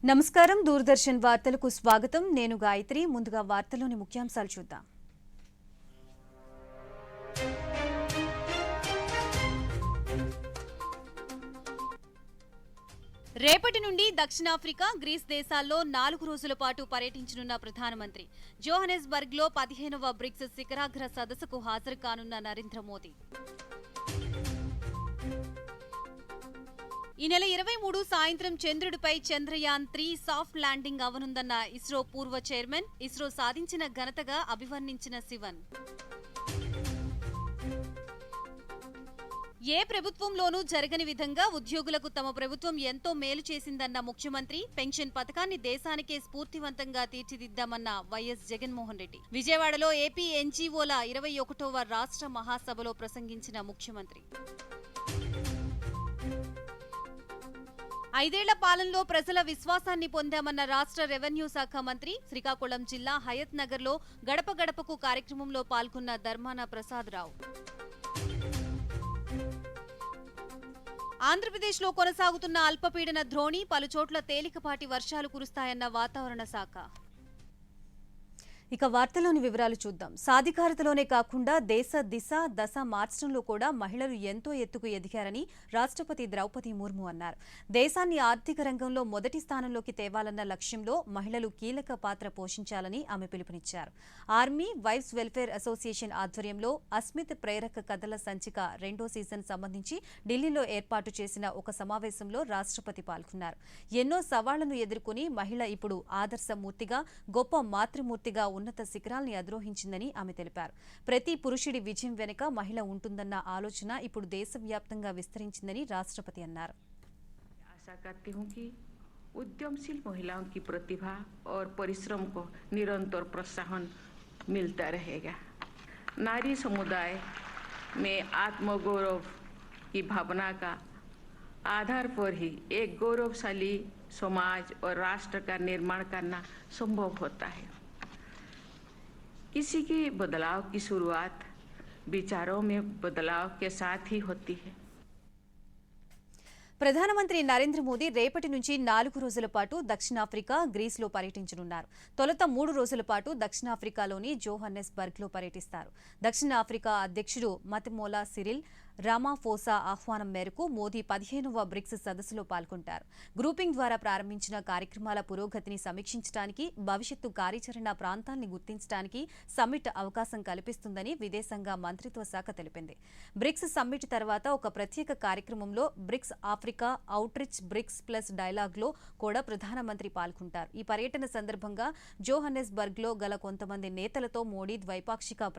నమస్కారం దూరదర్శన్ వార్తలకు స్వాగతం నేను గాయత్రి ముందుగా వార్తలోని ముఖ్యాంశాలు చూద్దాం రేపటి నుండి దక్షిణాఫ్రికా గ్రీస్ దేశాల్లో 4 రోజుల పాటు పర్యటించనున్న ప్రధానమంత్రి జోహానెస్బర్గ్ లో 15వ బ్రిక్స్ శిఖరాగ్ర సదస్సుకు హాజరు కానున్న నరేంద్ర మోదీ ఈ నెల 23 సాయంత్రం చంద్రుడిపై చంద్రయాన్ 3 సాఫ్ట్ ల్యాండింగ్ అవనుందన్న ఇస్రో పూర్వ చైర్మన్ ఇస్రో సాధించిన ఘనతగా అభివర్ణించిన శివన్ ఏ ప్రభుత్వంలోనూ జరగని విధంగా ఉద్యోగులకు తమ ప్రభుత్వం ఎంతో మేలు చేసిందన్న ముఖ్యమంత్రి పెన్షన్ పథకాన్ని దేశానికే స్ఫూర్తివంతంగా తీర్చిదిద్దామన్న వైఎస్ జగన్మోహన్ రెడ్డి విజయవాడలో ఏపీ ఎన్జీఓల 21వ రాష్ట్ర మహాసభలో ప్రసంగించిన ముఖ్యమంత్రి 5 ఏళ్ల పాలనలో ప్రజల విశ్వాసాన్ని పొందామన్న రాష్ట్ర రెవెన్యూ శాఖ మంత్రి శ్రీకాకుళం జిల్లా హయత్ నగర్ లో గడప గడపకు కార్యక్రమంలో పాల్గొన్న ధర్మాన ప్రసాదరావు ఆంధ్రప్రదేశ్లో కొనసాగుతున్న అల్పపీడన ద్రోణి పలుచోట్ల తేలికపాటి వర్షాలు కురుస్తాయన్న వాతావరణ శాఖ ఇక వార్తలోని వివరాలు చూద్దాం సాధికారతలోనే కాకుండా దేశ దిశ దశ మార్చడంలో కూడా మహిళలు ఎంతో ఎత్తుకు ఎదిగారని రాష్ట్రపతి ద్రౌపది ముర్ము అన్నారు దేశాన్ని ఆర్థిక రంగంలో మొదటి స్థానంలోకి తేవాలన్న లక్ష్యంలో మహిళలు కీలక పాత్ర పోషించాలని ఆమె పిలుపునిచ్చారు ఆర్మీ వైఫ్స్ వెల్ఫేర్ అసోసియేషన్ ఆధ్వర్యంలో అస్మిత్ ప్రేరక కథల సంచిక 2వ సీజన్ సంబంధించి ఢిల్లీలో ఏర్పాటు చేసిన ఒక సమావేశంలో రాష్ట్రపతి పాల్గొన్నారు ఎన్నో సవాళ్లను ఎదుర్కొని మహిళ ఇప్పుడు ఆదర్శమూర్తిగా గొప్ప మాతృమూర్తిగా ఉన్నత శిఖరాల్ని అధిరోహించిందని ఆమె తెలిపారు ప్రతి పురుషుడి విజయం వెనుక మహిళ ఉంటుందన్న ఆలోచన ఇప్పుడు దేశవ్యాప్తంగా విస్తరించిందని రాష్ట్రపతి అన్నారు आशा करती हूं कि उद्यमशील महिलाओं की प्रतिभा और परिश्रम को निरंतर प्रोत्साहन मिलता रहेगा नारी समुदाय में आत्मगौरव की भावना का आधार पर ही एक गौरवशाली समाज और राष्ट्र का निर्माण करना संभव होता है किसी के बदलाव की शुरुआत विचारों में बदलाव के साथ ही होती है ప్రధానమంత్రి నరేంద్ర మోదీ రేపటి నుంచి 4 రోజుల పాటు దక్షిణాఫ్రికా గ్రీస్లో పర్యటించనున్నారు తొలుత 3 రోజుల పాటు దక్షిణాఫ్రికాలోని జోహానెస్బర్గ్ లో పర్యటిస్తారు దక్షిణాఫ్రికా అధ్యక్షుడు మతెమోలా సిరిల్ రామాఫోసా ఆహ్వానం మేరకు మోదీ 15వ బ్రిక్స్ సదస్సులో పాల్గొంటారు గ్రూపింగ్ ద్వారా ప్రారంభించిన కార్యక్రమాల పురోగతిని సమీక్షించడానికి భవిష్యత్తు కార్యాచరణ ప్రాంతాల్ని గుర్తించడానికి సమ్మిట్ అవకాశం కల్పిస్తుందని విదేశాంగ మంత్రిత్వ శాఖ తెలిపింది బ్రిక్స్ సమ్మిట్ తర్వాత ఒక ప్రత్యేక కార్యక్రమంలో BRICS Africa outreach BRICS plus dialogue లో కూడా ప్రధానమంత్రి పాల్గొంటారు ఈ పర్యటన సందర్భంగా జోహానెస్బర్గ్ లో గల కొంతమంది నేతలతో మోడీ ద్వైపాక్షిక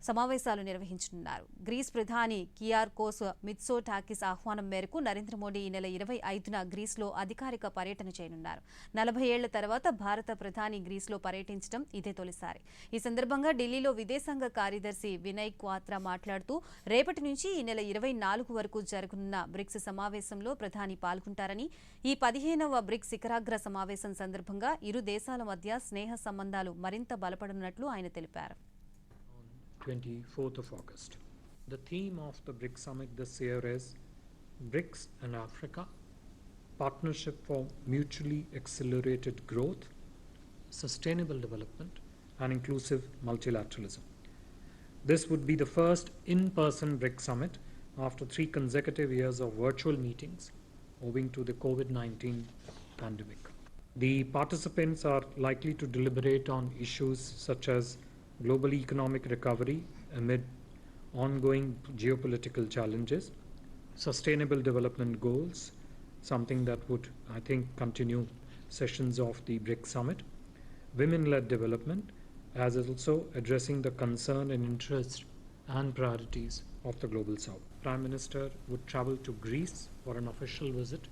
సమావేశాలు నిర్వహించనున్నారు గ్రీస్ ప్రధాని కియార్కోస్ మిత్సోటాకిస్ ఆహ్వానం మేరకు నరేంద్ర మోడీ ఈ నెల 25న గ్రీస్లో అధికారిక పర్యటన చేయనున్నారు 40 ఏళ్ల తర్వాత భారత ప్రధాని గ్రీస్లో పర్యటించడం ఇదే తొలిసారి ఈ సందర్భంగా ఢిల్లీలో విదేశాంగ కార్యదర్శి వినయ్ క్వాత్రా మాట్లాడుతూ రేపటి నుంచి ఈ నెల 24 వరకు జరగనున్న బ్రిక్స్ సమావేశంలో ప్రధాని పాల్గొంటారని ఈ 15వ బ్రిక్స్ శిఖరాగ్ర సమావేశం సందర్భంగా ఇరు దేశాల మధ్య స్నేహ సంబంధాలు మరింత బలపడనున్నట్లు ఆయన తెలిపారు 24th of August. The theme of the BRICS Summit this year is BRICS and Africa, Partnership for Mutually Accelerated Growth, Sustainable Development and Inclusive Multilateralism. This would be the first in-person BRICS Summit after 3 consecutive years of virtual meetings owing to the COVID-19 pandemic. The participants are likely to deliberate on issues such as global economic recovery amid ongoing geopolitical challenges, sustainable development goals, something that would, I think, continue sessions of the BRICS Summit, women-led development, as also addressing the concern and interest and priorities of the Global South. Prime Minister would travel to Greece for an official visit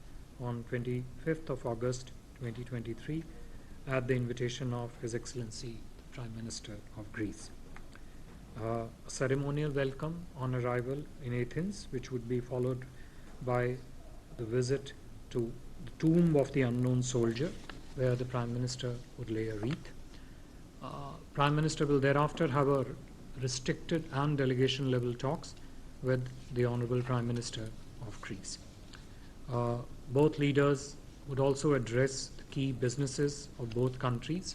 on 25th of August 2023 at the invitation of His Excellency Prime Minister of Greece. A ceremonial welcome on arrival in Athens, which would be followed by the visit to the tomb of the unknown soldier, where the Prime Minister would lay a wreath. Prime Minister will thereafter have a restricted and delegation level talks with the Honorable Prime Minister of Greece. Both leaders would also address the key businesses of both countries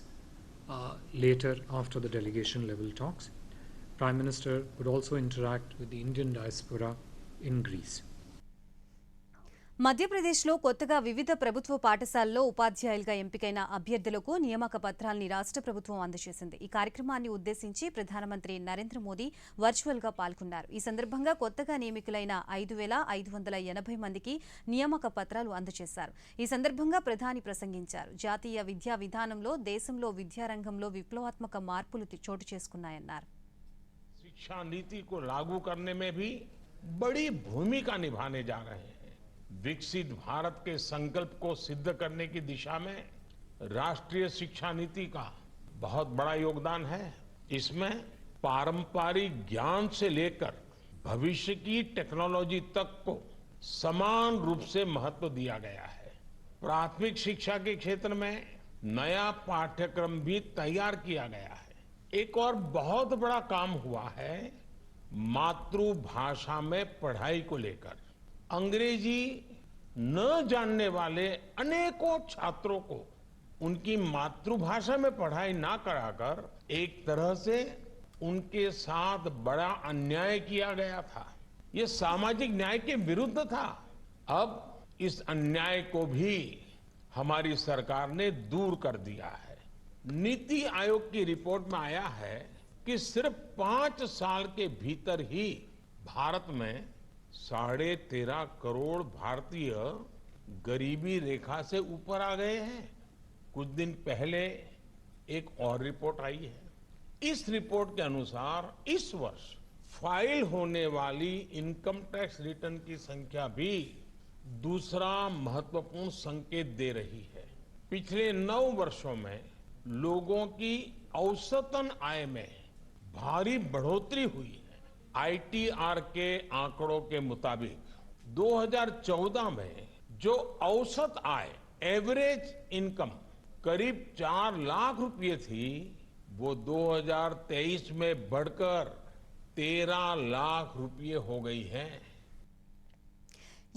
later after the delegation level talks. Prime Minister would also interact with the Indian diaspora in Greece. మధ్యప్రదేశ్లో కొత్తగా వివిధ ప్రభుత్వ పాఠశాలల్లో ఉపాధ్యాయులుగా ఎంపికైన అభ్యర్థులకు నియామక పత్రాల్ని రాష్ట్ర ప్రభుత్వం అందజేసింది. ఈ కార్యక్రమాన్ని ఉద్దేశించి ప్రధానమంత్రి నరేంద్ర మోదీ వర్చువల్గా పాల్గొన్నారు. ఈ సందర్భంగా కొత్తగా నియమితులైన 5,580 మందికి నియామక పత్రాలు అందజేశారు. ఈ సందర్భంగా ప్రధాని ప్రసంగించారు. జాతీయ విద్యా విధానంలో దేశంలో విద్యారంగంలో విప్లవాత్మక మార్పులు చోటు చేసుకున్నాయన్నారు. शिक्षा नीति को लागू करने में भी बड़ी भूमिका निभाने जा रहे हैं. विकसित भारत के संकल्प को सिद्ध करने की दिशा में राष्ट्रीय शिक्षा नीति का बहुत बड़ा योगदान है. इसमें पारंपरिक ज्ञान से लेकर भविष्य की टेक्नोलॉजी तक को समान रूप से महत्व दिया गया है. प्राथमिक शिक्षा के क्षेत्र में नया पाठ्यक्रम भी तैयार किया गया है. एक और बहुत बड़ा काम हुआ है मातृभाषा में पढ़ाई को लेकर. अंग्रेजी न जानने वाले अनेकों छात्रों को उनकी मातृभाषा में पढ़ाई ना कराकर एक तरह से उनके साथ बड़ा अन्याय किया गया था. ये सामाजिक न्याय के विरुद्ध था. अब इस अन्याय को भी हमारी सरकार ने दूर कर दिया है. नीति आयोग की रिपोर्ट में आया है कि सिर्फ 5 साल के भीतर ही भारत में 13.5 करोड़ भारतीय गरीबी रेखा से ऊपर आ गए हैं. कुछ दिन पहले एक और रिपोर्ट आई है. इस रिपोर्ट के अनुसार इस वर्ष फाइल होने वाली इनकम टैक्स रिटर्न की संख्या भी दूसरा महत्वपूर्ण संकेत दे रही है. पिछले 9 वर्षों में लोगों की औसतन आय में भारी बढ़ोतरी हुई है. आईटीआर के आंकड़ों के मुताबिक 2014 में जो औसत आय एवरेज इनकम करीब 4 लाख रुपए थी वो 2023 में बढ़कर 13 लाख रुपए हो गई है.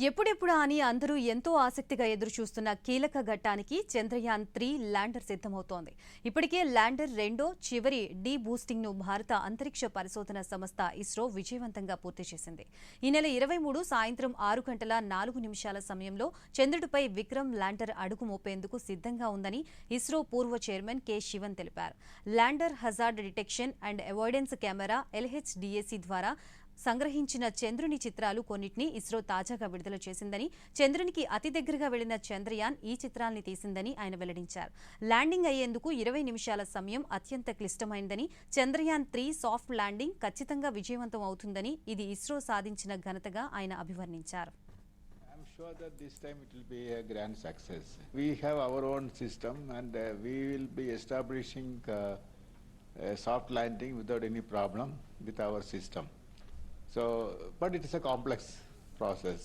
ఎప్పుడెప్పుడా అని అందరూ ఎంతో ఆసక్తిగా ఎదురుచూస్తున్న కీలక ఘట్టానికి చంద్రయాన్ 3 ల్యాండర్ సిద్ధమవుతోంది. ఇప్పటికే ల్యాండర్ 2 చివరి డీ బూస్టింగ్ ను భారత అంతరిక్ష పరిశోధన సంస్థ ఇస్రో విజయవంతంగా పూర్తి చేసింది. ఈ నెల 23 సాయంత్రం 6:04 సమయంలో చంద్రుడిపై విక్రమ్ ల్యాండర్ అడుగు మోపేందుకు సిద్ధంగా ఉందని ఇస్రో పూర్వ చైర్మన్ కె శివన్ తెలిపారు. Lander hazard detection and avoidance camera LHDAC ద్వారా సంగ్రహించిన చంద్రుని చిత్రాలు కొన్నిటిని ఇస్రో తాజాగా విడుదల చేసిందని, చంద్రునికి అతి దగ్గరగా వెళ్లిన చంద్రయాన్ ఈ చిత్రాల్ని తీసిందని ఆయన వెల్లడించారు. ల్యాండింగ్ అయ్యేందుకు 20 నిమిషాల సమయం అత్యంత క్లిష్టమైందని, చంద్రయాన్ 3 సాఫ్ట్ ల్యాండింగ్ ఖచ్చితంగా విజయవంతం అవుతుందని ఇది ఇస్రో సాధించిన ఘనతగా ఆయన అభివర్ణించారు. I'm sure that this time it will be a grand success. We have our own system and we will be establishing a soft landing without any problem with our system. So, but it is a complex process.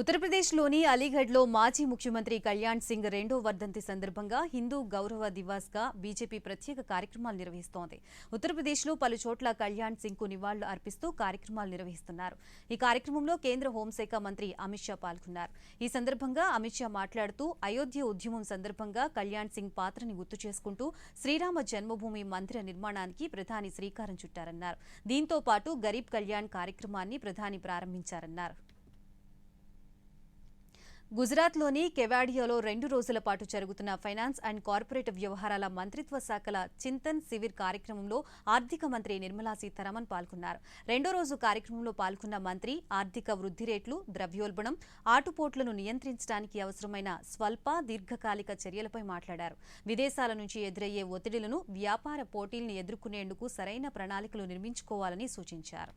ఉత్తరప్రదేశ్లోని అలీగఢ్లో మాజీ ముఖ్యమంత్రి కళ్యాణ్ సింగ్ 2వ వర్ధంతి సందర్భంగా హిందూ గౌరవ దివాస్గా BJP ప్రత్యేక కార్యక్రమాలు నిర్వహిస్తోంది. ఉత్తరప్రదేశ్లో పలు చోట్ల కళ్యాణ్ సింగ్కు నివాళులు అర్పిస్తూ కార్యక్రమాలు నిర్వహిస్తున్నారు. ఈ కార్యక్రమంలో కేంద్ర హోంశాఖ మంత్రి అమిత్ షా పాల్గొన్నారు. ఈ సందర్భంగా అమిత్ షా మాట్లాడుతూ అయోధ్య ఉద్యమం సందర్భంగా కళ్యాణ్ సింగ్ పాత్రని గుర్తు చేసుకుంటూ శ్రీరామ జన్మభూమి మందిర నిర్మాణానికి ప్రధాని శ్రీకారం చుట్టారన్నారు. దీంతో పాటు గరీబ్ కళ్యాణ్ కార్యక్రమాన్ని ప్రధాని ప్రారంభించారన్నారు. గుజరాత్లోని కెవాడియాలో 2 రోజుల పాటు జరుగుతున్న ఫైనాన్స్ అండ్ కార్పొరేట్ వ్యవహారాల మంత్రిత్వ శాఖల చింతన్ శివిర్ కార్యక్రమంలో ఆర్థిక మంత్రి నిర్మలా సీతారామన్ పాల్గొన్నారు. 2వ రోజు కార్యక్రమంలో పాల్గొన్న మంత్రి ఆర్థిక వృద్ధి రేట్లు, ద్రవ్యోల్బణం, ఆటుపోట్లను నియంత్రించడానికి అవసరమైన స్వల్ప దీర్ఘకాలిక చర్యలపై మాట్లాడారు. విదేశాల నుంచి ఎదురయ్యే ఒత్తిడిలను, వ్యాపార పోటీల్ని ఎదుర్కొనేందుకు సరైన ప్రణాళికలు నిర్మించుకోవాలని సూచించారు.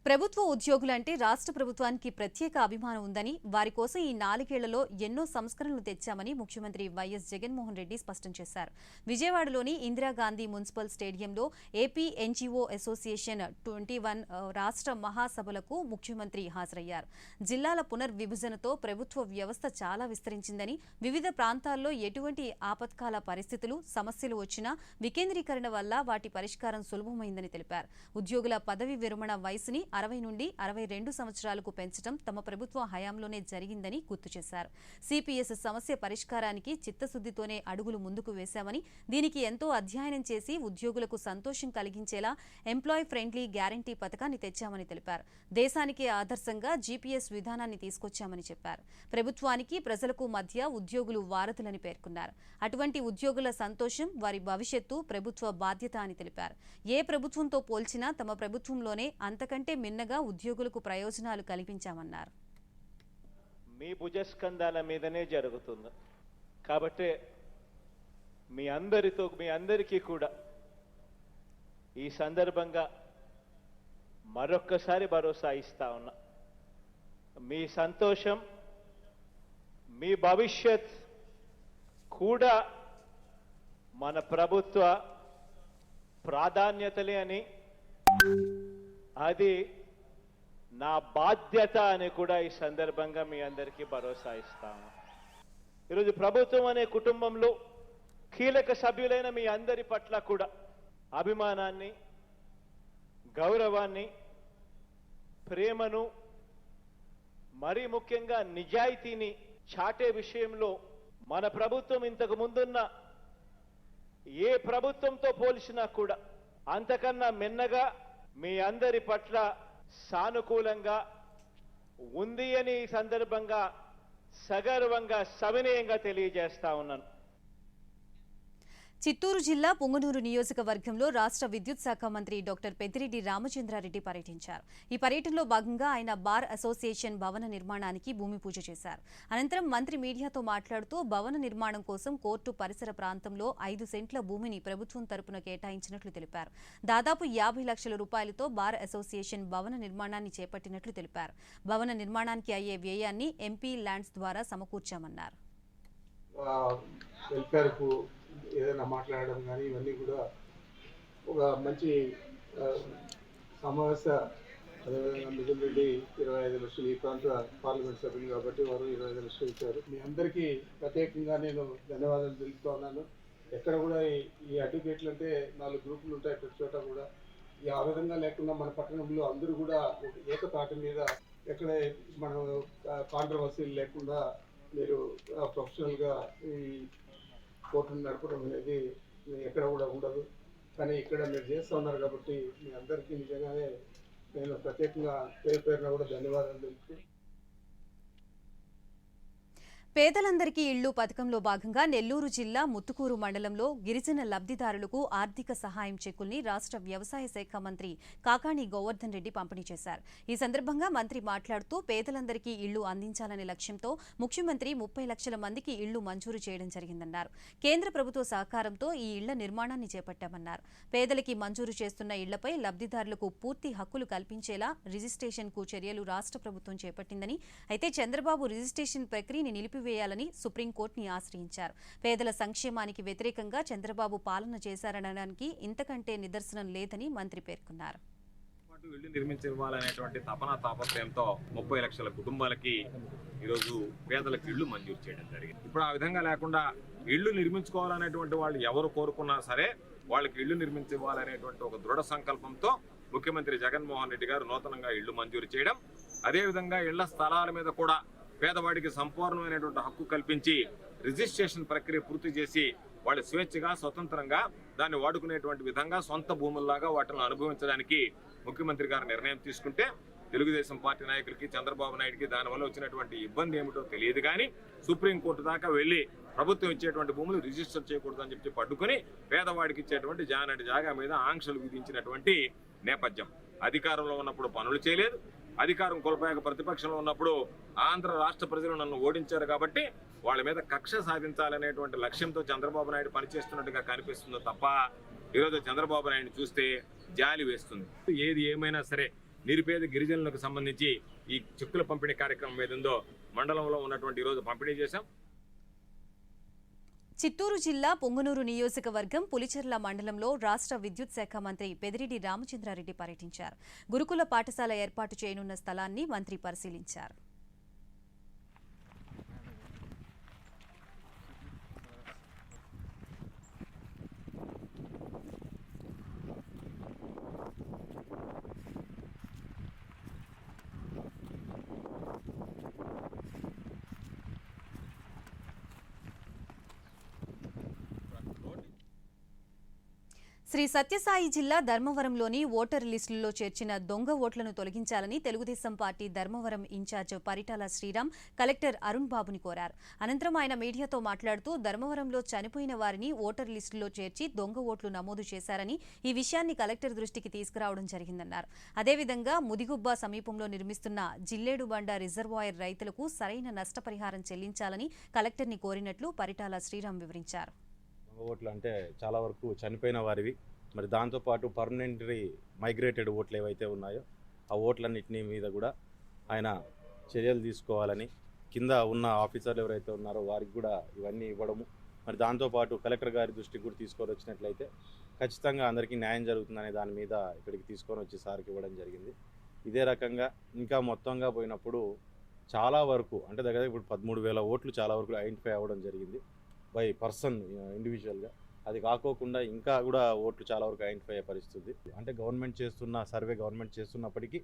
ప్రభుత్వ ఉద్యోగులంటే రాష్ట్ర ప్రభుత్వానికి ప్రత్యేక అభిమానం ఉందని, వారి కోసం ఈ 4 ఏళ్లలో ఎన్నో సంస్కరణలు తెచ్చామని ముఖ్యమంత్రి వైఎస్ జగన్మోహన్ రెడ్డి స్పష్టం చేశారు. విజయవాడలోని ఇందిరాగాంధీ మున్సిపల్ స్టేడియంలో ఏపీ ఎన్జీఓ అసోసియేషన్ 21 రాష్ట్ర మహాసభలకు ముఖ్యమంత్రి హాజరయ్యారు. జిల్లాల పునర్విభజనతో ప్రభుత్వ వ్యవస్థ చాలా విస్తరించిందని, వివిధ ప్రాంతాల్లో ఎటువంటి ఆపత్కాల పరిస్థితులు, సమస్యలు వచ్చినా వికేంద్రీకరణ వల్ల వాటి పరిష్కారం సులభమైందని తెలిపారు. ఉద్యోగుల పదవి విరమణ వయసుని 60 నుండి 62 సంవత్సరాలకు పెంచడం తమ ప్రభుత్వ హయాంలోనే జరిగిందని గుర్తు చేశారు. సిపిఎస్ సమస్య పరిష్కారానికి చిత్తశుద్దితోనే అడుగులు ముందుకు వేశామని, దీనికి ఎంతో అధ్యయనం చేసి ఉద్యోగులకు సంతోషం కలిగించేలా ఎంప్లాయీ ఫ్రెండ్లీ గ్యారంటీ పథకాన్ని తెచ్చామని తెలిపారు. దేశానికే ఆదర్శంగా జీపీఎస్ విధానాన్ని తీసుకొచ్చామని చెప్పారు. ప్రభుత్వానికి ప్రజలకు మధ్య ఉద్యోగులు వారధులని పేర్కొన్నారు. అటువంటి ఉద్యోగుల సంతోషం వారి భవిష్యత్తు ప్రభుత్వ బాధ్యత అని తెలిపారు. ఏ ప్రభుత్వంతో పోల్చినా తమ ప్రభుత్వంలోనే అంతకంటే మిన్నగా ఉద్యోగులకు ప్రయోజనాలు కల్పించామన్నారు. మీ భుజస్కంధాల మీదనే జరుగుతుంది కాబట్టి మీ అందరికీ కూడా ఈ సందర్భంగా మరొక్కసారి భరోసా ఇస్తా ఉన్నా. మీ సంతోషం, మీ భవిష్యత్ కూడా మన ప్రభుత్వ ప్రాధాన్యతలే అని, అది నా బాధ్యత అని కూడా ఈ సందర్భంగా మీ అందరికీ భరోసా ఇస్తాము. ఈరోజు ప్రభుత్వం అనే కుటుంబంలో కీలక సభ్యులైన మీ అందరి పట్ల కూడా అభిమానాన్ని, గౌరవాన్ని, ప్రేమను, మరీ ముఖ్యంగా నిజాయితీని చాటే విషయంలో మన ప్రభుత్వం ఇంతకు ముందున్న ఏ ప్రభుత్వంతో పోల్చినా కూడా అంతకన్నా మిన్నగా మీ అందరి పట్ల సానుకూలంగా ఉంది అని ఈ సందర్భంగా సగర్వంగా సవినయంగా తెలియజేస్తా ఉన్నాను. చిత్తూరు జిల్లా పుంగనూరు నియోజకవర్గంలో రాష్ట్ర విద్యుత్ శాఖ మంత్రి డాక్టర్ పెద్దిరెడ్డి రామచంద్రారెడ్డి పర్యటించారు. ఈ పర్యటనలో భాగంగా ఆయన బార్ అసోసియేషన్ భవన నిర్మాణానికి భూమి పూజ చేశారు. అనంతరం మంత్రి మీడియాతో మాట్లాడుతూ భవన నిర్మాణం కోసం కోర్టు పరిసర ప్రాంతంలో 5 సెంట్ల భూమిని ప్రభుత్వం తరపున కేటాయించినట్లు తెలిపారు. దాదాపు 50 లక్షల రూపాయలతో బార్ అసోసియేషన్ భవన నిర్మాణాన్ని చేపట్టినట్లు తెలిపారు. భవన నిర్మాణానికి అయ్యే వ్యయాన్ని ఎంపీ ల్యాండ్స్ ద్వారా సమకూర్చామన్నారు. ఏదైనా మాట్లాడడం కానీ ఇవన్నీ కూడా ఒక మంచి సమావేశ. అదేవిధంగా మిథున్ రెడ్డి 25 లక్షలు, ఈ ప్రాంత పార్లమెంట్ సభ్యులు కాబట్టి వారు 25 లక్షలు ఇచ్చారు. మీ అందరికీ ప్రత్యేకంగా నేను ధన్యవాదాలు తెలుపుతా ఉన్నాను. ఎక్కడ కూడా ఈ అడ్వకేట్లు అంటే 4 గ్రూపులు ఉంటాయి ప్రతి చోట కూడా. ఆ విధంగా లేకుండా మన పట్టణంలో అందరూ కూడా ఏకతాటి మీద ఎక్కడ మనం కాంట్రవర్సీలు లేకుండా మీరు ప్రొఫెషనల్గా ఈ కోర్టును నడపడం అనేది ఎక్కడ కూడా ఉండదు. కానీ ఇక్కడ మీరు చేస్తూ ఉన్నారు కాబట్టి మీ అందరికీ నిజంగానే నేను ప్రత్యేకంగా పేరున కూడా ధన్యవాదాలు తెలుపుతూ, పేదలందరికీ ఇళ్లు పథకంలో భాగంగా నెల్లూరు జిల్లా ముత్తుకూరు మండలంలో గిరిజన లబ్ధిదారులకు ఆర్థిక సహాయం చెక్కుల్ని రాష్ట్ర వ్యవసాయ శాఖ మంత్రి కాకాణి గోవర్ధన్ రెడ్డి పంపిణీ చేశారు. ఈ సందర్భంగా మంత్రి మాట్లాడుతూ పేదలందరికీ ఇళ్లు అందించాలనే లక్ష్యంతో ముఖ్యమంత్రి 30 లక్షల మందికి ఇళ్లు మంజూరు చేయడం జరిగిందన్నారు. కేంద్ర ప్రభుత్వ సహకారంతో ఈ ఇళ్ల నిర్మాణాన్ని చేపట్టామన్నారు. పేదలకి మంజూరు చేస్తున్న ఇళ్లపై లబ్ధిదారులకు పూర్తి హక్కులు కల్పించేలా రిజిస్ట్రేషన్కు చర్యలు రాష్ట్ర ప్రభుత్వం చేపట్టిందని, అయితే చంద్రబాబు రిజిస్ట్రేషన్ ప్రక్రియని నిలిపివేయాలని సుప్రీంకోర్టుని ఆశ్రయించారు. పేదల సంక్షేమానికి వ్యతిరేకంగా చంద్రబాబు పాలన చేశారనడానికి ఇంతకంటే నిదర్శనం లేదని మంత్రి పేర్కొన్నారు. ఇళ్లు నిర్మించాలనేటువంటి తాపత్రయంతో 30 లక్షల కుటుంబాలకి ఈరోజు పేదలకు ఇళ్లు మంజూరు చేయడం జరిగింది. ఇప్పుడు ఆ విధంగా లేకుండా ఇళ్లు నిర్మించుకోవాలనేటువంటి వాళ్ళు ఎవరు కోరుకున్నా సరే వాళ్ళకి ఇళ్లు నిర్మించాలనేటువంటి ఒక దృఢ సంకల్పంతో ముఖ్యమంత్రి జగన్మోహన్ రెడ్డి గారు నూతనంగా ఇళ్లు మంజూరు చేయడం, అదేవిధంగా ఇళ్ల స్థలాల మీద కూడా పేదవాడికి సంపూర్ణమైనటువంటి హక్కు కల్పించి రిజిస్ట్రేషన్ ప్రక్రియ పూర్తి చేసి వాళ్ళు స్వేచ్ఛగా స్వతంత్రంగా దాన్ని వాడుకునేటువంటి విధంగా సొంత భూముల్లాగా వాటిని అనుభవించడానికి ముఖ్యమంత్రి గారు నిర్ణయం తీసుకుంటే తెలుగుదేశం పార్టీ నాయకులకి, చంద్రబాబు నాయుడికి దానివల్ల వచ్చినటువంటి ఇబ్బంది ఏమిటో తెలియదు. కానీ సుప్రీంకోర్టు దాకా వెళ్లి ప్రభుత్వం ఇచ్చేటువంటి భూములు రిజిస్టర్ చేయకూడదని చెప్పి పట్టుకుని పేదవాడికి ఇచ్చేటువంటి జాగా మీద ఆంక్షలు విధించినటువంటి నేపథ్యం. అధికారంలో ఉన్నప్పుడు పనులు చేయలేదు, అధికారం కోల్పోయాక ప్రతిపక్షంలో ఉన్నప్పుడు ఆంధ్ర రాష్ట్ర ప్రజలు నన్ను ఓడించారు కాబట్టి వాళ్ళ మీద కక్ష సాధించాలనేటువంటి లక్ష్యంతో చంద్రబాబు నాయుడు పనిచేస్తున్నట్టుగా కనిపిస్తుందో తప్ప ఈరోజు చంద్రబాబు నాయుడు చూస్తే జాలి వేస్తుంది. ఏది ఏమైనా సరే నిరుపేద గిరిజనులకు సంబంధించి ఈ చెక్కుల పంపిణీ కార్యక్రమం ఏదో మండలంలో ఉన్నటువంటి ఈరోజు పంపిణీ చేశాం. చిత్తూరు జిల్లా పొంగనూరు నియోజకవర్గం పులిచెర్ల మండలంలో రాష్ట్ర విద్యుత్ శాఖ మంత్రి పెద్దిరెడ్డి రామచంద్రారెడ్డి పర్యటించారు. గురుకుల పాఠశాల ఏర్పాటు చేయనున్న స్థలాన్ని మంత్రి పరిశీలించారు. శ్రీ సత్యసాయి జిల్లా ధర్మవరంలోని ఓటర్ లిస్టుల్లో చేర్చిన దొంగ ఓట్లను తొలగించాలని Telugu Desam party Dharmavaram incharge Paritala Sriram collector Arun బాబుని కోరారు. అనంతరం ఆయన మీడియాతో మాట్లాడుతూ ధర్మవరంలో చనిపోయిన వారిని ఓటర్ లిస్టుల్లో చేర్చి దొంగ ఓట్లు నమోదు చేశారని, ఈ విషయాన్ని కలెక్టర్ దృష్టికి తీసుకురావడం జరిగిందన్నారు. అదేవిధంగా ముదిగుబ్బ సమీపంలో నిర్మిస్తున్న జిల్లేడుబండ రిజర్వాయర్ రైతులకు సరైన నష్టపరిహారం చెల్లించాలని కలెక్టర్ని కోరినట్లు పరిటాల శ్రీరామ్ వివరించారు. ఓట్లు అంటే చాలా వరకు చనిపోయిన వారివి, మరి దాంతోపాటు పర్మనెంటరీ మైగ్రేటెడ్ ఓట్లు ఏవైతే ఉన్నాయో ఆ ఓట్లన్నింటినీ మీద కూడా ఆయన చర్యలు తీసుకోవాలని, కింద ఉన్న ఆఫీసర్లు ఎవరైతే ఉన్నారో వారికి కూడా ఇవన్నీ ఇవ్వడము, మరి దాంతోపాటు కలెక్టర్ గారి దృష్టికి కూడా తీసుకొని వచ్చినట్లయితే ఖచ్చితంగా అందరికీ న్యాయం జరుగుతుందనే దాని మీద ఇక్కడికి తీసుకొని వచ్చి సార్కి ఇవ్వడం జరిగింది. ఇదే రకంగా ఇంకా మొత్తంగా పోయినప్పుడు చాలా వరకు అంటే దగ్గర ఇప్పుడు 13,000 ఓట్లు చాలా వరకు ఐడెంటిఫై అవ్వడం జరిగింది బై పర్సన్ ఇండివిజువల్గా. అది కాకోకుండా ఇంకా కూడా ఓట్లు చాలా వరకు ఐడెంటిఫై అయ్యే పరిస్థితి. అంటే గవర్నమెంట్ చేస్తున్న సర్వే గవర్నమెంట్ చేస్తున్నప్పటికీ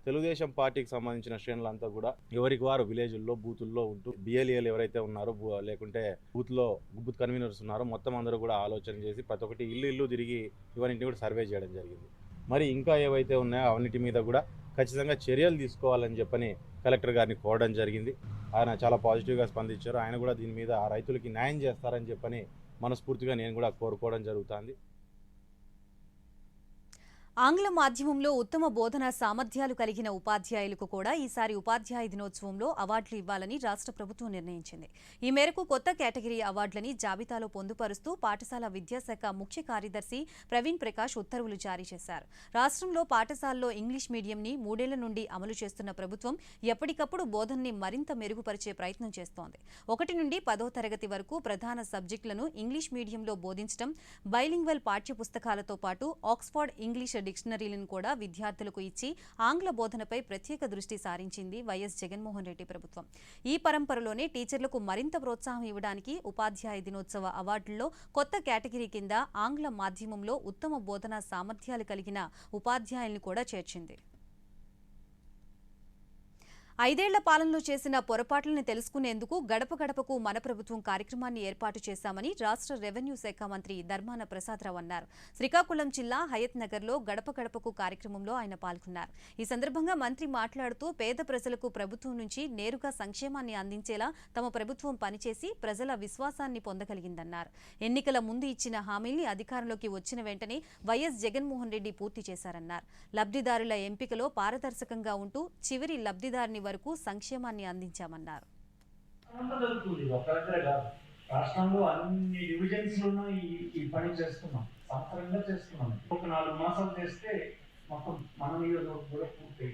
తెలుగుదేశం పార్టీకి సంబంధించిన శ్రేణులంతా కూడా ఎవరికి వారు విలేజ్ల్లో బూతుల్లో ఉంటూ బిఎల్ఏలు ఎవరైతే ఉన్నారో లేకుంటే బూత్ కన్వీనర్స్ ఉన్నారో మొత్తం అందరూ కూడా ఆలోచన చేసి ప్రతి ఒక్కటి ఇల్లు తిరిగి ఇవన్నింటినీ కూడా సర్వే చేయడం జరిగింది. మరి ఇంకా ఏవైతే ఉన్నాయో అవన్నిటి మీద కూడా ఖచ్చితంగా చర్యలు తీసుకోవాలని చెప్పని కలెక్టర్ గారిని కోరడం జరిగింది. ఆయన చాలా పాజిటివ్గా స్పందించారు. ఆయన కూడా దీని మీద ఆ రైతులకి న్యాయం చేస్తారని చెప్పని మనస్ఫూర్తిగా నేను కూడా కోరుకోవడం జరుగుతుంది. ఆంగ్ల మాధ్యమంలో ఉత్తమ బోధనా సామర్థ్యాలు కలిగిన ఉపాధ్యాయులకు కూడా ఈసారి ఉపాధ్యాయ దినోత్సవంలో అవార్డులు ఇవ్వాలని రాష్ట్ర ప్రభుత్వం నిర్ణయించింది. ఈ మేరకు కొత్త కేటగిరీ అవార్డులని జాబితాలో పొందుపరుస్తూ పాఠశాల విద్యాశాఖ ముఖ్య కార్యదర్శి ప్రవీణ్ ప్రకాష్ ఉత్తర్వులు జారీ చేశారు. రాష్ట్రంలో పాఠశాలలో ఇంగ్లీష్ మీడియంని 3 ఏళ్ల నుండి అమలు చేస్తున్న ప్రభుత్వం ఎప్పటికప్పుడు బోధనని మరింత మెరుగుపరిచే ప్రయత్నం చేస్తోంది. 1 నుండి 10వ తరగతి వరకు ప్రధాన సబ్జెక్టులను ఇంగ్లీష్ మీడియంలో బోధించడం, బైలింగ్వల్ పాఠ్య పుస్తకాలతో పాటు ఆక్స్ఫర్డ్ ఇంగ్లీష్ డిక్షనరీలను కూడా విద్యార్థులకు ఇచ్చి ఆంగ్ల బోధనపై ప్రత్యేక దృష్టి సారించింది వైఎస్ జగన్మోహన్ రెడ్డి ప్రభుత్వం. ఈ పరంపరలోనే టీచర్లకు మరింత ప్రోత్సాహం ఇవ్వడానికి ఉపాధ్యాయ దినోత్సవ అవార్డుల్లో కొత్త కేటగిరీ కింద ఆంగ్ల మాధ్యమంలో ఉత్తమ బోధనా సామర్థ్యాలు కలిగిన ఉపాధ్యాయుల్ని కూడా చేర్చింది. 5 ఏళ్ల పాలనలో చేసిన పొరపాట్లను తెలుసుకునేందుకు గడప గడపకు మన ప్రభుత్వం కార్యక్రమాన్ని ఏర్పాటు చేశామని రాష్ట్ర రెవెన్యూ శాఖ మంత్రి ధర్మాన ప్రసాదరావు అన్నారు. శ్రీకాకుళం జిల్లా హయత్ నగర్లో గడప గడపకు కార్యక్రమంలో ఆయన పాల్గొన్నారు. ఈ సందర్భంగా మంత్రి మాట్లాడుతూ పేద ప్రజలకు ప్రభుత్వం నుంచి నేరుగా సంక్షేమాన్ని అందించేలా తమ ప్రభుత్వం పనిచేసి ప్రజల విశ్వాసాన్ని పొందగలిగిందన్నారు. ఎన్నికల ముందు ఇచ్చిన హామీల్ని అధికారంలోకి వచ్చిన వెంటనే వైఎస్ జగన్మోహన్ రెడ్డి పూర్తి చేశారన్నారు. లబ్ధిదారుల ఎంపికలో పారదర్శకంగా ఉంటూ చివరి లబ్ధిదారుని వరకు సంక్షేమాన్ని అందించామన్నారు. రాష్ట్రంలో అన్ని డివిజన్స్ లోనూ ఈ పని చేస్తున్నాం, సంవత్సరంగా చేస్తున్నాం. ఒక 4 మాసాలు చేస్తే మొత్తం మన నియోజకవర్గం కూడా పూర్తి.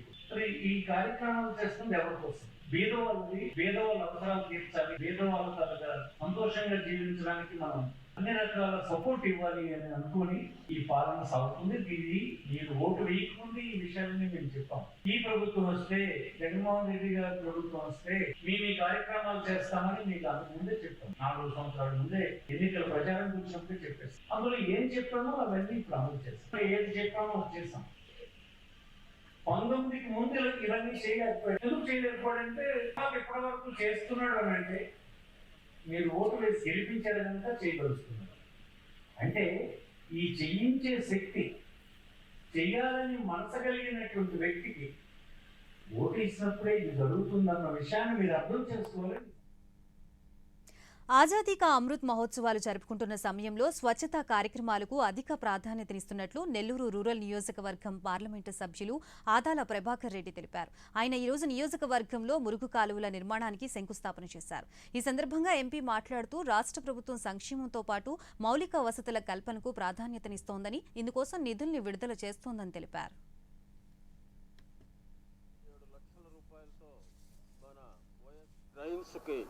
ఈ కార్యక్రమాలు చేస్తుంది ఎవరి కోసం? పేదవాళ్ళ అవసరాలు తీర్చాలి, పేదవాళ్ళ సంతోషంగా జీవించడానికి మనం అన్ని రకాల సపోర్ట్ ఇవ్వాలి అని అనుకుని ఈ పాలన సాగుతుంది. దీన్ని మీరు ఓటు వేయకముందు ఈ విషయాలని మేము చెప్పాం. ఈ ప్రభుత్వం వస్తే, జగన్మోహన్ రెడ్డి గారి ప్రభుత్వం వస్తే మేము ఈ కార్యక్రమాలు చేస్తామని మీకు అంతకు ముందే చెప్పాం. 4 సంవత్సరాల ముందే ఎన్నికల ప్రచారం కూర్చున్నప్పుడే చెప్పేస్తాం. అందులో ఏం చెప్పామో అవన్నీ ఇప్పుడు అమలు చేస్తాం. ఏది చెప్పామో అది చేస్తాం. 19కి ముందు ఇవన్నీ చేయలేకపోయాడు. ఎందుకు చేయలేకపోయాడంటే ఎప్పటి వరకు చేస్తున్నాడు అని అంటే మీరు ఓటు వేసి గెలిపించారు కనుక చేయగలుగుతున్నారు. అంటే ఈ చేయించే శక్తి, చెయ్యాలని మనసగలిగినటువంటి వ్యక్తికి ఓటు ఇచ్చినప్పుడే ఇది జరుగుతుందన్న విషయాన్ని మీరు అర్థం చేసుకోవాలి. ఆజాదీ కా అమృత్ మహోత్సవాలు జరుపుకుంటున్న సమయంలో స్వచ్ఛతా కార్యక్రమాలకు అధిక ప్రాధాన్యతనిస్తున్నట్లు నెల్లూరు రూరల్ నియోజకవర్గం పార్లమెంటు సభ్యులు ఆదాల ప్రభాకర్ రెడ్డి తెలిపారు. ఆయన ఈరోజు నియోజకవర్గంలో మురుగు కాలువల నిర్మాణానికి శంకుస్థాపన చేశారు. ఈ సందర్భంగా ఎంపీ మాట్లాడుతూ రాష్ట్ర ప్రభుత్వం సంక్షేమంతో పాటు మౌలిక వసతుల కల్పనకు ప్రాధాన్యతనిస్తోందని, ఇందుకోసం నిధుల్ని విడుదల చేస్తోందని తెలిపారు. 7 లక్షల రూపాయలతో మన డ్రైన్స్కి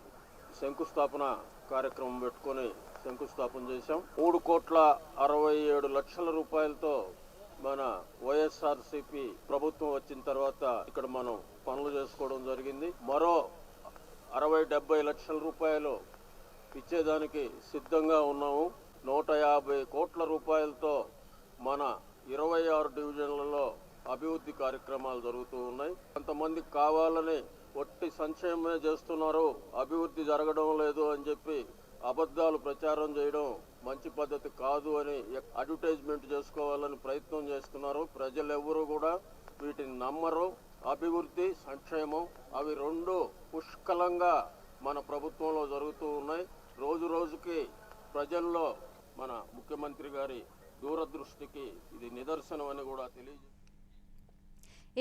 శంకుస్థాపన కార్యక్రమం పెట్టుకొని శంకుస్థాపన చేశాం. 3,67 లక్షల రూపాయలతో మన వైఎస్ఆర్సీపీ ప్రభుత్వం వచ్చిన తర్వాత ఇక్కడ మనం పనులు చేసుకోవడం జరిగింది. మరో 60-70 లక్షల రూపాయలు ఇచ్చేదానికి సిద్ధంగా ఉన్నాము. 150 కోట్ల రూపాయలతో మన 26 డివిజన్లలో అభివృద్ధి కార్యక్రమాలు జరుగుతూ ఉన్నాయి. కొంతమందికి కావాలని ఒట్టి సంక్షేమమే చేస్తున్నారు, అభివృద్ధి జరగడం లేదు అని చెప్పి అబద్ధాలు ప్రచారం చేయడం మంచి పద్ధతి కాదు అని అడ్వర్టైజ్మెంట్ చేసుకోవాలని ప్రయత్నం చేస్తున్నారు. ప్రజలు ఎవరు కూడా వీటిని నమ్మరు. అభివృద్ధి, సంక్షేమం అవి రెండు పుష్కలంగా మన ప్రభుత్వంలో జరుగుతూ ఉన్నాయి. రోజు రోజుకి ప్రజల్లో మన ముఖ్యమంత్రి గారి దూరదృష్టికి ఇది నిదర్శనం అని కూడా తెలియజేస్తారు.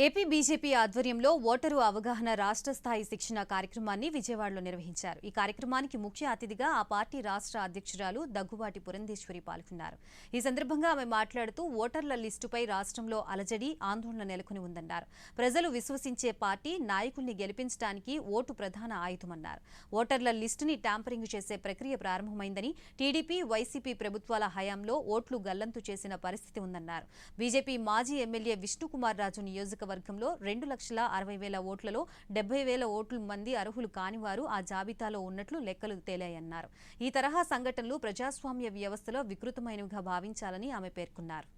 ఏపీ బీజేపీ ఆధ్వర్యంలో ఓటరు అవగాహన రాష్ట్ర స్థాయి శిక్షణ కార్యక్రమాన్ని విజయవాడలో నిర్వహించారు. ఈ కార్యక్రమానికి ముఖ్య అతిథిగా ఆ పార్టీ రాష్ట్ర అధ్యక్షురాలు దగ్గుబాటి పురంధేశ్వరి పాల్గొన్నారు. ఈ సందర్భంగా ఆమె మాట్లాడుతూ ఓటర్ల లిస్టుపై రాష్ట్రంలో అలజడి, ఆందోళన నెలకొని ఉందన్నారు. ప్రజలు విశ్వసించే పార్టీ నాయకుల్ని గెలిపించడానికి ఓటు ప్రధాన ఆయుధమన్నారు. ఓటర్ల లిస్టుని ట్యాంపరింగ్ చేసే ప్రక్రియ ప్రారంభమైందని, టీడీపీ, వైసీపీ ప్రభుత్వాల హయాంలో ఓట్లు గల్లంతు చేసిన పరిస్థితి ఉందన్నారు. బీజేపీ మాజీ ఎమ్మెల్యే విష్ణుకుమార్ రాజు నియోజకవర్గంలో 2,60,000 ఓట్లలో 70,000 ఓట్లు మంది అర్హులు కానివారు ఆ జాబితాలో ఉన్నట్లు లెక్కలు తేలాయన్నారు. ఈ తరహా సంఘటనలు ప్రజాస్వామ్య వ్యవస్థలో వికృతమైనవిగా భావించాలని ఆమె పేర్కొన్నారు.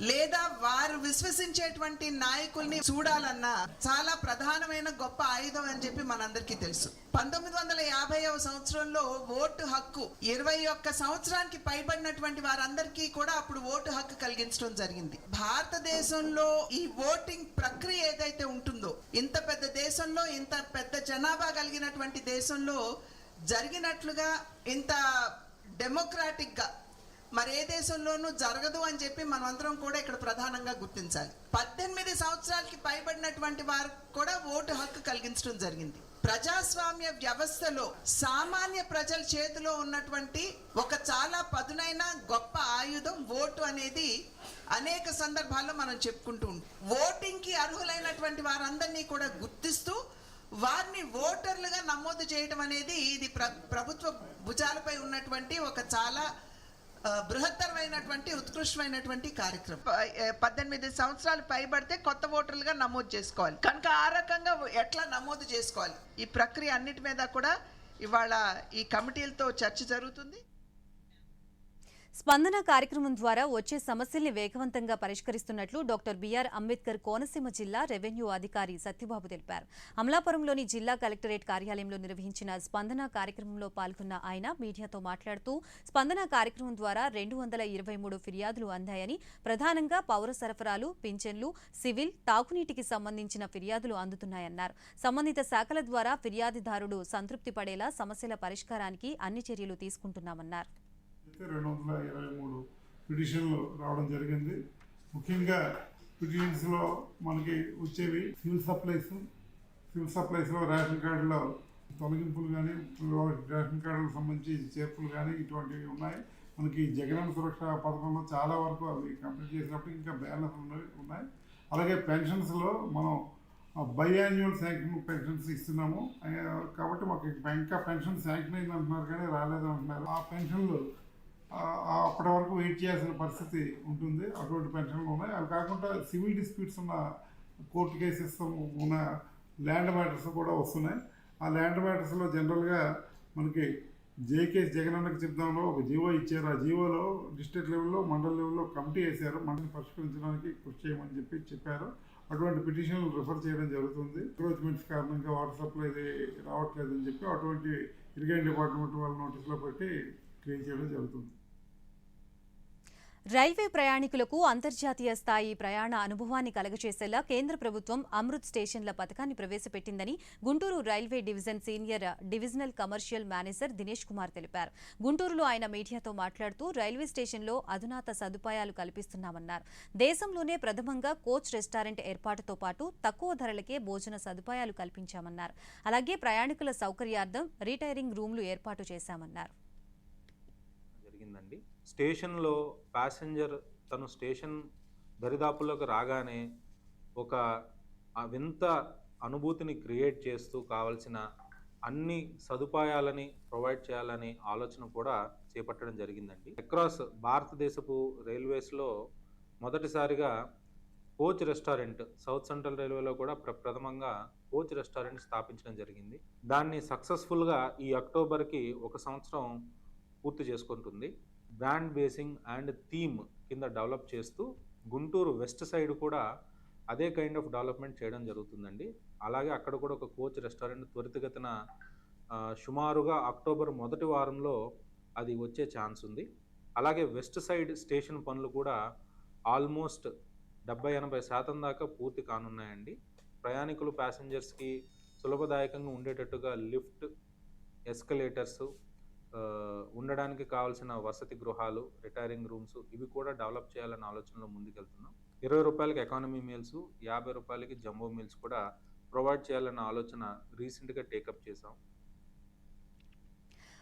లేదా వారు విశ్వసించేటువంటి నాయకుల్ని చూడాలన్నా చాలా ప్రధానమైన గొప్ప ఆయుధం అని చెప్పి మనందరికీ తెలుసు. 1950వ సంవత్సరంలో ఓటు హక్కు 21 సంవత్సరానికి పైబడినటువంటి వారందరికీ కూడా అప్పుడు ఓటు హక్కు కలిగించడం జరిగింది. భారతదేశంలో ఈ ఓటింగ్ ప్రక్రియ ఏదైతే ఉంటుందో, ఇంత పెద్ద దేశంలో, ఇంత పెద్ద జనాభా కలిగినటువంటి దేశంలో జరిగినట్లుగా ఇంత డెమోక్రాటిక్ గా మరే దేశంలోనూ జరగదు అని చెప్పి మనమందరం కూడా ఇక్కడ ప్రధానంగా గుర్తించాలి. 18 సంవత్సరాలకి పైబడినటువంటి వారు కూడా ఓటు హక్కు కలిగించడం జరిగింది. ప్రజాస్వామ్య వ్యవస్థలో సామాన్య ప్రజల చేతిలో ఉన్నటువంటి ఒక చాలా పదునైన గొప్ప ఆయుధం ఓటు అనేది అనేక సందర్భాల్లో మనం చెప్పుకుంటూ ఉంటాం. ఓటింగ్ కి అర్హులైనటువంటి వారందరినీ కూడా గుర్తిస్తూ వారిని ఓటర్లుగా నమోదు చేయడం అనేది ఇది ప్రభుత్వ భుజాలపై ఉన్నటువంటి ఒక చాలా బృహత్తరమైనటువంటి ఉత్కృష్టమైనటువంటి కార్యక్రమం. 18 సంవత్సరాలు పైబడితే కొత్త ఓటర్లుగా నమోదు చేసుకోవాలి. కనుక ఆ రకంగా ఎట్లా నమోదు చేసుకోవాలి, ఈ ప్రక్రియ అన్నిటి మీద కూడా ఇవాళ ఈ కమిటీలతో చర్చ జరుగుతుంది. స్పందన కార్యక్రమం ద్వారా వచ్చే సమస్యల్ని వేగవంతంగా పరిష్కరిస్తున్నట్లు డాక్టర్ బిఆర్ అంబేద్కర్ కోనసీమ జిల్లా రెవెన్యూ అధికారి సత్యబాబు తెలిపారు. అమలాపురంలోని జిల్లా కలెక్టరేట్ కార్యాలయంలో నిర్వహించిన స్పందన కార్యక్రమంలో పాల్గొన్న ఆయన మీడియాతో మాట్లాడుతూ, స్పందన కార్యక్రమం ద్వారా 223 ఫిర్యాదులు అందాయని, ప్రధానంగా పౌర సరఫరాలు, పింఛన్లు, సివిల్, తాగునీటికి సంబంధించిన ఫిర్యాదులు అందుతున్నాయన్నారు. సంబంధిత శాఖల ద్వారా ఫిర్యాదుదారుడు సంతృప్తి పడేలా సమస్యల పరిష్కారానికి అన్ని చర్యలు తీసుకుంటున్నామన్నారు. 223 పిటిషన్లు రావడం జరిగింది. ముఖ్యంగా పిటిషన్స్లో మనకి వచ్చేవి సివిల్ సప్లైస్లో రేషన్ కార్డులో తొలగింపులు కానీ, రేషన్ కార్డులకు సంబంధించి చేర్పులు కానీ ఇటువంటివి ఉన్నాయి. మనకి జగనన్న సురక్ష పథకంలో చాలా వరకు అవి కంప్లీట్ చేసినప్పుడు ఇంకా బ్యాలెన్స్ ఉన్నాయి. అలాగే పెన్షన్స్లో మనం బైయాన్యువల్ శాంక్షన్ పెన్షన్స్ ఇస్తున్నాము. కాబట్టి మాకు ఇంకా పెన్షన్ శాంక్షన్ అయింది అంటున్నారు కానీ రాలేదని అంటున్నారు. ఆ పెన్షన్లు అప్పటి వరకు వెయిట్ చేయాల్సిన పరిస్థితి ఉంటుంది. అటువంటి పెన్షన్లు ఉన్నాయి. అవి కాకుండా సివిల్ డిస్ప్యూట్స్ ఉన్న కోర్టు కేసెస్ ఉన్న ల్యాండ్ మ్యాటర్స్ కూడా వస్తున్నాయి. ఆ ల్యాండ్ మ్యాటర్స్లో జనరల్గా మనకి జేకేఎస్ జగనన్నకి చెప్దాంలో ఒక జీవో ఇచ్చారు. ఆ జీవోలో డిస్ట్రిక్ట్ లెవెల్లో, మండల లెవెల్లో కమిటీ వేశారు. మండలిని పరిష్కరించడానికి కృషి చేయమని చెప్పారు. అటువంటి పిటిషన్లు రిఫర్ చేయడం జరుగుతుంది. ఎంక్రోచ్మెంట్స్ కారణంగా వాటర్ సప్లై రావట్లేదని చెప్పి అటువంటి ఇరిగేషన్ డిపార్ట్మెంట్ వాళ్ళ నోటీసులో పెట్టి క్లియర్ చేయడం జరుగుతుంది. రైల్వే ప్రయాణికులకు అంతర్జాతీయ స్థాయి ప్రయాణ అనుభవాన్ని కలగచేసేలా కేంద్ర ప్రభుత్వం అమృత్ స్టేషన్ల పథకాన్ని ప్రవేశపెట్టిందని Guntur railway division senior divisional commercial manager Dinesh Kumar తెలిపారు. గుంటూరులో ఆయన మీడియాతో మాట్లాడుతూ, రైల్వే స్టేషన్లో అధునాత సదుపాయాలు కల్పిస్తున్నామన్నారు. దేశంలోనే ప్రథమంగా కోచ్ రెస్టారెంట్ ఏర్పాటుతో పాటు తక్కువ ధరలకే భోజన సదుపాయాలు కల్పించామన్నారు. అలాగే ప్రయాణికుల సౌకర్యార్థం రీటైరింగ్ రూమ్లు ఏర్పాటు చేశామన్నారు. స్టేషన్లో ప్యాసింజర్ తను స్టేషన్ దరిదాపుల్లోకి రాగానే ఒక వింత అనుభూతిని క్రియేట్ చేస్తూ కావలసిన అన్ని సదుపాయాలని ప్రొవైడ్ చేయాలని ఆలోచన కూడా చేపట్టడం జరిగిందండి. అక్రాస్ భారతదేశపు రైల్వేస్లో మొదటిసారిగా కోచ్ రెస్టారెంట్ సౌత్ సెంట్రల్ రైల్వేలో కూడా ప్రథమంగా కోచ్ రెస్టారెంట్ స్థాపించడం జరిగింది. దాన్ని సక్సెస్ఫుల్గా ఈ అక్టోబర్కి 1 సంవత్సరం పూర్తి చేసుకుంటుంది. బ్రాండ్ బేసింగ్ అండ్ థీమ్ కింద డెవలప్ చేస్తూ గుంటూరు వెస్ట్ సైడ్ కూడా అదే కైండ్ ఆఫ్ డెవలప్మెంట్ చేయడం జరుగుతుందండి. అలాగే అక్కడ కూడా ఒక కోచ్ రెస్టారెంట్ త్వరితగతిన సుమారుగా అక్టోబర్ మొదటి వారంలో అది వచ్చే ఛాన్స్ ఉంది. అలాగే వెస్ట్ సైడ్ స్టేషన్ పనులు కూడా ఆల్మోస్ట్ 70-80% దాకా పూర్తి కానున్నాయండి. ప్రయాణికులు ప్యాసింజర్స్కి సులభదాయకంగా ఉండేటట్టుగా లిఫ్ట్, ఎస్కలేటర్స్, ఉండడానికి కావాల్సిన వసతి గృహాలు, రిటైరింగ్ రూమ్స్ ఇవి కూడా డెవలప్ చేయాలన్న ఆలోచనలో ముందుకెళ్తున్నాం. 20 రూపాయలకి ఎకానమీ మీల్స్, 50 రూపాయలకి జంబో మీల్స్ కూడా ప్రొవైడ్ చేయాలన్న ఆలోచన రీసెంట్గా టేకప్ చేశాం.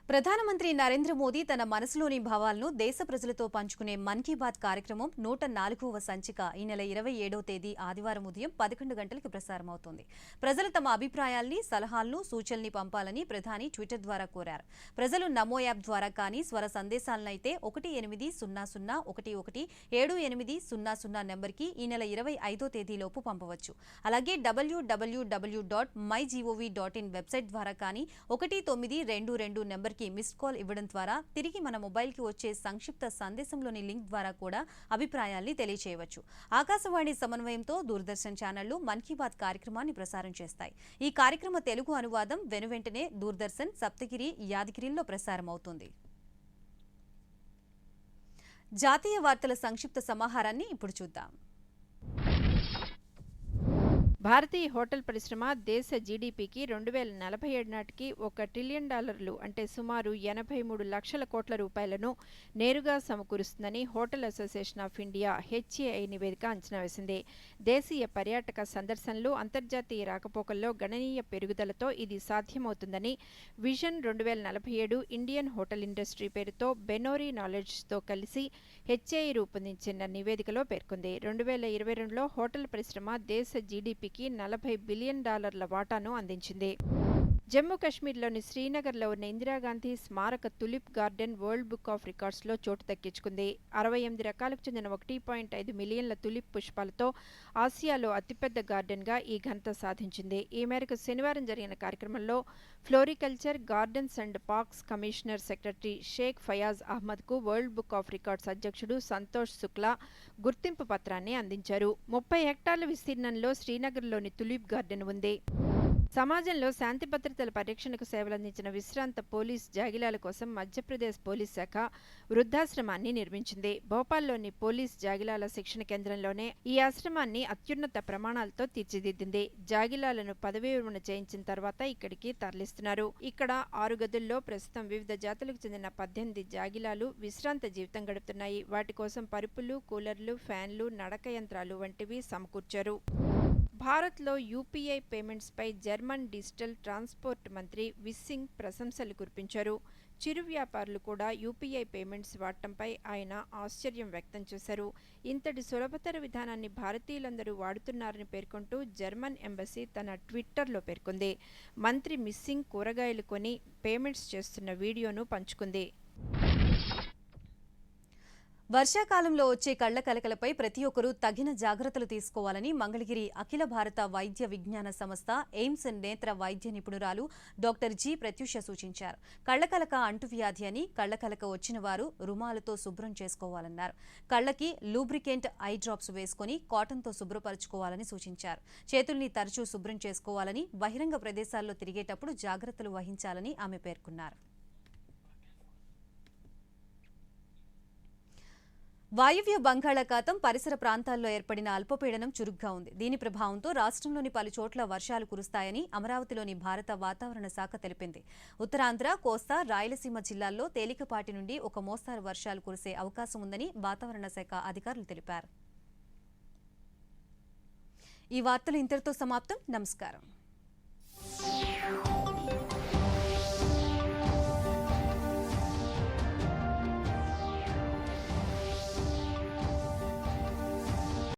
ప్రధానమంత్రి నరేంద్ర మోదీ తన మనసులోని భావాలను దేశ ప్రజలతో పంచుకునే మన్ కీ బాత్ కార్యక్రమం 104వ సంచిక ఈ నెల 27వ తేదీ ఆదివారం ఉదయం 11 గంటలకు ప్రసారమవుతోంది. ప్రజలు తమ అభిప్రాయాల్ని, సలహాలను, సూచనల్ని పంపాలని ప్రధాని ట్విట్టర్ ద్వారా కోరారు. ప్రజలు నమో యాప్ ద్వారా కానీ స్వర సందేశాలనైతే 1800117800 నెంబర్కి ఈ నెల 25వ తేదీలోపు పంపవచ్చు. అలాగే www.mygov.in వెబ్సైట్ ద్వారా కానీ 1922 నెంబర్ మిస్డ్ కాల్ ఇవ్వడం ద్వారా తిరిగి మన మొబైల్కి వచ్చే సంక్షిప్త సందేశంలోని లింక్ ద్వారా కూడా అభిప్రాయాల్ని తెలియచేయవచ్చు. ఆకాశవాణి సమన్వయంతో దూరదర్శన్ ఛానళ్లు మన్ కీ బాత్ కార్యక్రమాన్ని ప్రసారం చేస్తాయి. ఈ కార్యక్రమ తెలుగు అనువాదం వెనువెంటనే దూరదర్శన్, సప్తగిరి, యాదగిరిల్లో ప్రసారం అవుతుంది. జాతీయ వార్తల సంక్షిప్త సమాహారాన్ని ఇప్పుడు చూద్దాం. భారతీయ హోటల్ పరిశ్రమ దేశ జీడీపీకి 2047 నాటికి $1 ట్రిలియన్ అంటే సుమారు 83 లక్షల కోట్ల రూపాయలను నేరుగా సమకూరుస్తుందని hotel association of India HAI నివేదిక అంచనా వేసింది. దేశీయ పర్యాటక సందర్శనలు, అంతర్జాతీయ రాకపోకల్లో గణనీయ పెరుగుదలతో ఇది సాధ్యమవుతుందని విజన్ 2047 ఇండియన్ హోటల్ ఇండస్ట్రీ పేరుతో బెనోరీ నాలెడ్జ్తో కలిసి HAI రూపొందించిన నివేదికలో పేర్కొంది. 2022లో హోటల్ పరిశ్రమ దేశ జీడీపీ $40 బిలియన్ వాటాను అందించింది. జమ్మూ కాశ్మీర్లోని శ్రీనగర్లో ఉన్న ఇందిరాగాంధీ స్మారక tulip garden world book of రికార్డ్స్లో చోటు దక్కించుకుంది. 68 రకాలకు చెందిన 1.5 మిలియన్ల తులిప్ పుష్పాలతో ఆసియాలో అతిపెద్ద గార్డెన్గా ఈ ఘనత సాధించింది. ఈ మేరకు శనివారం జరిగిన కార్యక్రమంలో floriculture, gardens and parks commissioner secretary Sheikh Fayaz అహ్మద్కు వరల్డ్ బుక్ ఆఫ్ రికార్డ్స్ అధ్యక్షుడు సంతోష్ శుక్లా గుర్తింపు పత్రాన్ని అందించారు. 30 హెక్టార్ల విస్తీర్ణంలో శ్రీనగర్లోని తులిప్ గార్డెన్ ఉంది. సమాజంలో శాంతి భద్రతల పరిరక్షణకు సేవలందించిన విశ్రాంత పోలీస్ జాగిలాల కోసం మధ్యప్రదేశ్ పోలీస్ శాఖ వృద్ధాశ్రమాన్ని నిర్మించింది. భోపాల్లోని పోలీస్ జాగిలాల శిక్షణ కేంద్రంలోనే ఈ ఆశ్రమాన్ని అత్యున్నత ప్రమాణాలతో తీర్చిదిద్దింది. జాగిలాలను పదవీ విరమణ చేయించిన తర్వాత ఇక్కడికి తరలిస్తున్నారు. ఇక్కడ 6 గదుల్లో ప్రస్తుతం వివిధ జాతులకు చెందిన 18 జాగిలాలు విశ్రాంత జీవితం గడుపుతున్నాయి. వాటి కోసం పరుపులు, కూలర్లు, ఫ్యాన్లు, నడక యంత్రాలు వంటివి సమకూర్చారు. భారత్లో యూపీఐ పేమెంట్స్పై జర్మన్ డిజిటల్ ట్రాన్స్పోర్ట్ మంత్రి విస్సింగ్ ప్రశంసలు కురిపించారు. చిరు వ్యాపారులు కూడా యూపీఐ పేమెంట్స్ వాడటంపై ఆయన ఆశ్చర్యం వ్యక్తం చేశారు. ఇంతటి సులభతర విధానాన్ని భారతీయులందరూ వాడుతున్నారని పేర్కొంటూ జర్మన్ ఎంబసీ తన ట్విట్టర్లో పేర్కొంది. మంత్రి మిస్సింగ్ కూరగాయలు కొని పేమెంట్స్ చేస్తున్న వీడియోను పంచుకుంది. వర్షాకాలంలో వచ్చే కళ్ల కలకలపై ప్రతి ఒక్కరూ తగిన జాగ్రత్తలు తీసుకోవాలని మంగళగిరి అఖిల భారత వైద్య విజ్ఞాన సంస్థ ఎయిమ్స్ నేత్ర వైద్య నిపుణురాలు డాక్టర్ జి ప్రత్యూష సూచించారు. కళ్లకలక అంటువ్యాధి అని, కళ్లకలక వచ్చిన వారు రుమాలతో శుభ్రం చేసుకోవాలన్నారు. కళ్లకి లూబ్రికెంట్ ఐ డ్రాప్స్ వేసుకుని కాటన్తో శుభ్రపరచుకోవాలని సూచించారు. చేతుల్ని తరచూ శుభ్రం చేసుకోవాలని, బహిరంగ ప్రదేశాల్లో తిరిగేటప్పుడు జాగ్రత్తలు వహించాలని ఆమె పేర్కొన్నారు. వాయువ్య బంగాళాఖాతం పరిసర ప్రాంతాల్లో ఏర్పడిన అల్పపీడనం చురుగ్గా ఉంది. దీని ప్రభావంతో రాష్ట్రంలోని పలు చోట్ల వర్షాలు కురుస్తాయని అమరావతిలోని భారత వాతావరణ శాఖ తెలిపింది. ఉత్తరాంధ్ర, కోస్తా, రాయలసీమ జిల్లాల్లో తేలికపాటి నుండి ఒక మోస్తారు వర్షాలు కురిసే అవకాశం ఉందని వాతావరణ శాఖ అధికారులు తెలిపారు. ఈ వార్తలు ఇంతటితో సమాప్తం. నమస్కారం.